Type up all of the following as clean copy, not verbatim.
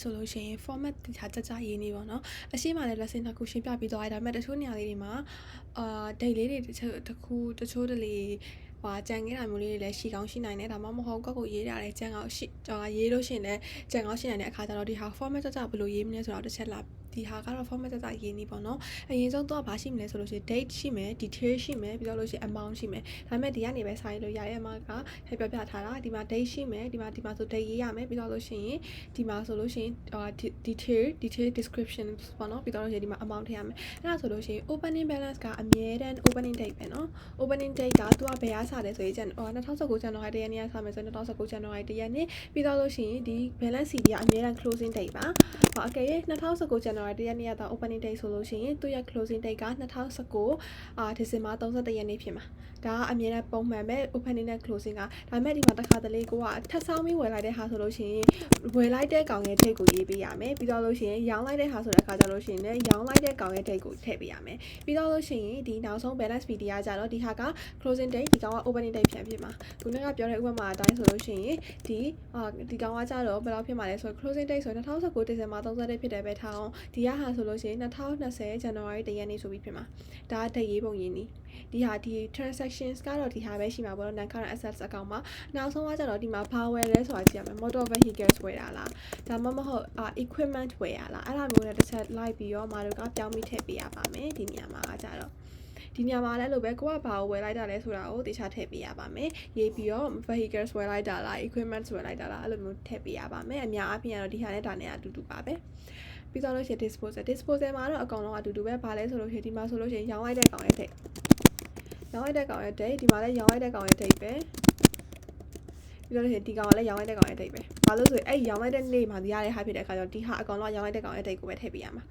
ဆိုလို့ရှိရင် format တခြားကြရေးနေပေါ့နော်အရှိမှလည်း lesson တစ်ခုရှင်းပြပြီးသွားတယ်ဒါပေမဲ့တချို့နေရာလေးတွေမှာdate လေးတွေတချို့တလေကြံခဲ့တာမျိုးလေးတွေလည်းရှိကောင်းရှိနိုင်တယ်ဒါမှမဟုတ်ကိုရေးရတယ်ကြံကောင်းရှိရေးလို့ရှိရင်လည်းကြံကောင်းရှိနိုင်တဲ့အခါကျတော့ဒီဟာ format ကြဘယ်လိုရေးမလဲဆိုတော့တစ်ချက်လာဒီဟာကတော့ format ကြရေးနေပေါ့နော်အရင်ဆုံးတော့ဘာရှိမလဲဆိုလို့ရှိရင် date ရှိမယ် detail ရှိမယ်ပြီးတော့လို့ရှိရင် amount ရှိမယ်ဒါပေမဲ့ဒီကနေပဲစာရေးလို့ရရဲ့အမကပြထားတာဒီမှာ date ရှိမယ်ဒီမှာဆို date ရေးရမယ်ပြီးတော့လို့ရှိရင်ဒီမှာဆိုလို့ရှိရင်detail description ပေါ့နော်ပြီးတော့လို့ရှိရင်ဒီမှာ amount ထည့်ရမယ်အဲ့ဒါဆိုလို့ရှိရင် opening balance ကအမြဲတမ်း opening date ပဲနော် opening date ကသူကဘယ်အားစလဲဆိုရင်2019 January 1ရက်နေ့ကစမယ်ဆို2019 January 1ရက်နေ့ပြီးတော့လို့ရှိရင်ဒီ balance CD ကအမြဲတမ်း closing date ပါအကယ်၍2019 January 1ရက်နေ့က opening date ဆိုလို့ရှိရင်သူ့ရဲ့ closing date က2019 December 31ရက်နေ့ဖြစ်မှာဒါကအမြဲတမ်းပုံမှန်ပဲ opening နဲ့ closing ကဒါပေမဲ့ဒီမှာတစ်ခါတလေကိုကထပ်ဆောင်ပြီးဝယ်လိုက်တဲ့ဟာဆိုလို့ရှိရင်ဝယ်လိုက်တဲ့ကောင်ရဲ့ date ကိုရေးပေးရမယ်ပြီးတော့လို့ရှိရင်ရောင်းလိုက်တဲ့ဟာဆိုတဲ့အခါကျလို့ရှိရင်လည်းရောင်းလိုက်တဲ့ကောင်ရဲ့ date ကိုထည့်ပေးရမယ်ပြီးတော့လို့ရှိရင်ဒီနောက်ဆုံး balance fee တရားကြတော့ဒီဟာက closing date ဒီကောင်က opening date ပြန်ဖြစ်မှာခုနကပြောတဲ့ဥပမာအတိုင်းဆိုလို့ရှိရင်ဒီကောင်ကကြတော့ဘယ်လောက်ဖြစ်မှာလဲဆိုတော့ closing date ဆို2019 December 31ဖြစ်တယ်ပဲထားအောင်ဒီကဟာဆိုလို့ရှိရင်2020 January 1ရက်နေ့ဆိုပြီးဖြစ်မှာဒါက date ရေးပုံရင်းနီးဒီ transactions ကတော့ဒီဟာပဲရှိမှာပေါ့နော် non current assets account မှာနောက်ဆုံးကကြတော့ဒီမှာဘာဝယ်လဲဆိုတာကြည့်ရမယ် motor vehicles ဝယ်တာလားဒါမှမဟုတ်equipment ဝယ်ရလားအဲ့ဒါမျိုးနဲ့တစ်ချက်လိုက်ပြီးတော့မာတို့ကပြောင်းပြီးထည့်ပေးရပါမယ်ဒီနေရာမှာကကြတော့ဒီနေရာမှာလည်းလို့ပဲကိုကဘာကိုဝယ်လိုက်တာလဲဆိုတာကိုတခြားထည့်ပေးရပါမယ်ရေးပြီးတော့ vehicles ဝယ်လိုက်တာလား equipment ဝယ်လိုက်တာလားအဲ့လိုမျိုးထည့်ပေးရပါမယ်အများအားဖြင့်ကတော့ဒီဟာနဲ့ဒါနဲ့အတူတူပါပဲပြီးတော့လို့ရှိရင် disposal မှာတော့အကောင်လုံးအတူတူပဲဘာလဲဆိုလို့ရှိရင်ဒီမှာဆိုလို့ရှိရင်ရောင်းလိုက်တဲ့ကောင်ရဲ့ date ရောင်းလိုက်တဲ့ကောင်ရဲ့ date ဒီမှာလည်းရောင်းလိုက်တဲ့ကောင်ရဲ့ date ပဲပြီးတော့ဒီကောင်ကလည်းရောင်းလိုက်တဲ့ကောင်ရဲ့ date ပဲဘာလို့ဆိုရင်အဲ့ရောင်းလိုက်တဲ့နေ့မှာဒီရတဲ့ဟာဖြစ်တဲ့အခါကျတော့ဒီဟာအကောင်လုံးရောင်းလိုက်တဲ့ကောင်ရဲ့ date ကိုပဲထည့်ပေးရမှာ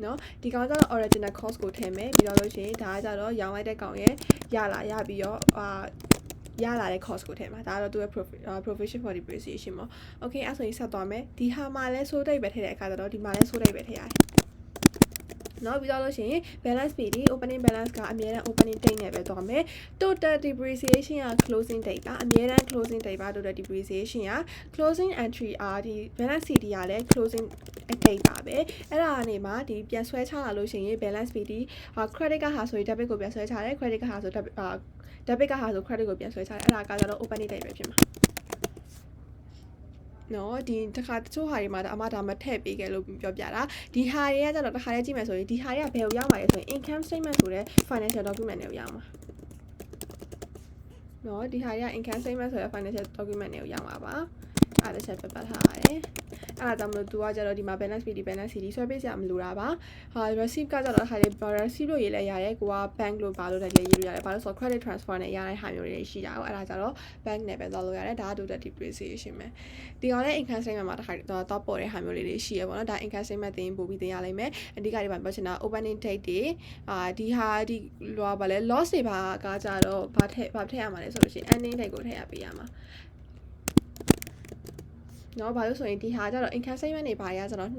နော်ဒီကောင်ကျတော့ original cost ကိုထည့်မယ်ပြီးတော့လို့ရှိရင်ဒါကကြတော့ရောင်းလိုက်တဲ့ကောင်ရဲ့ရပြီးတော့ရလာတဲ့ cost ကိုထည့်မှာဒါကတော့သူရဲ့ provision for depreciation ပေါ့ okay အဲ့ဆိုရင်ဆက်သွားမယ်ဒီဟာမှာလဲစိုးတိတ်ပဲထည့်တဲ့အခါကျတော့ဒီမှာလဲစိုးတိတ်ပဲထည့်ရတယ်နော်ပြီးတော့လို့ရှိရင် balance fee ဒီ opening balance ကအမြဲတမ်း opening date နဲ့ပဲသွားမယ် total depreciation က closing date ပါအမြဲတမ်း closing date ပါ total depreciation က closing entry ဒီ balance fee ကလည်း closing date ပါပဲအဲ့ဒါကနေမှဒီပြန်ဆွဲချလာလို့ရှိရင် balance fee ဒီ credit ကဟာဆိုရင် debit ကိုပြန်ဆွဲချတယ် credit ကဟာဆို debit ကဟာဆို credit ကိုပြန်ဆွဲချတယ်အဲ့ဒါကကြတော့ opening date ပဲဖြစ်မှာနော်ဒီတစ်ခါတချို့ဟာတွေမှာအမဒါမထည့်ပေးခဲ့လို့ပြောပြတာဒီဟာတွေကကျတော့တစ်ခါလေးကြည့်မယ်ဆိုရင်ဒီဟာတွေကဘယ်ကိုရောက်မှာလဲဆိုရင် income statement ဆိုတဲ့ financial document တွေကိုရောက်မှာနော်ဒီဟာတွေက income statement ဆိုတဲ့ financial document တွေကိုရောက်မှာပါအဲ့ဒါချက်ပြထားရတယ်အဲ့ဒါကြောင့်မလို့သူကကြတော့ဒီမှာ balance fee ဒီ balance fee ဆွဲပေးစရာမလိုတာပါreceipt ကကြတော့ဟာလေ receipt လို့ရေးလဲရတယ်ကိုက bank လို့ပါလို့လည်းရေးလို့ရတယ်ဘာလို့ဆိုတော့ credit transfer နဲ့ရတဲ့ဟာမျိုးတွေရှိကြအောင်အဲ့ဒါကြတော့ bank နဲ့ပဲသွားလို့ရတယ်ဒါက total depreciation ပဲဒီကောင်လည်း income statement မှာတစ်ခါတော့ပေါ်တဲ့ဟာမျိုးလေးတွေရှိရပေါ့နော်ဒါ income statement တင်ပို့ပြီးတင်ရလိမ့်မယ်အဓိကဒီမှာပြောချင်တာ opening date တွေဒီဟာဒီလောပါလဲ loss တွေပါကကြတော့ဘာထည့်ရမှာလဲဆိုလို့ရှိရင် ending date ကိုထည့်ရပေးရမှာနော်ဘာလို့ဆိုရင်ဒီဟာကျတော့ income statement တွေဘာတွေကကျတော့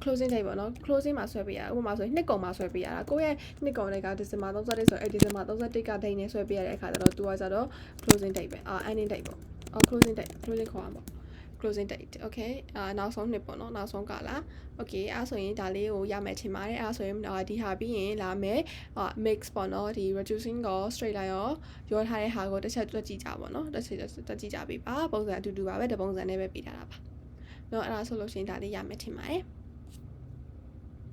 closing date ပေါ့နော် closing မှာဆွဲပေးရဥပမာဆိုရင်နှစ်ကုန်မှာဆွဲပေးရတာကိုယ့်ရဲ့နှစ်ကုန်တွေက December 31ဆိုအဲ့ December 31က date နဲ့ဆွဲပေးရတဲ့အခါကျတော့သူကကျတော့ closing date ပဲending date ပေါ့closing date ခေါ်ရမှာပေါ့ closing date okay နောက်ဆုံးနှစ်ပေါ့နော်နောက်ဆုံးကာလ okay အဲ့ဆိုရင်ဒါလေးကိုရမယ်ထင်ပါတယ်အဲ့ဆိုရင်ဒီဟာပြီးရင်လာမယ်mix ပေါ့နော်ဒီ reducing ကို straight line ရောထားတဲ့ဟာကိုတစ်ချက်တွက်ကြည့်ကြပါတော့တစ်ချက်တွက်ကြည့်ကြပေးပါပုံစံအတူတူပါပဲတပုံစံနဲ့ပဲပေးထားတာပါเนาะအဲ့ဒါဆိုလို့ရှိရင်ဒါလေးရမယ်ထင်ပါတယ်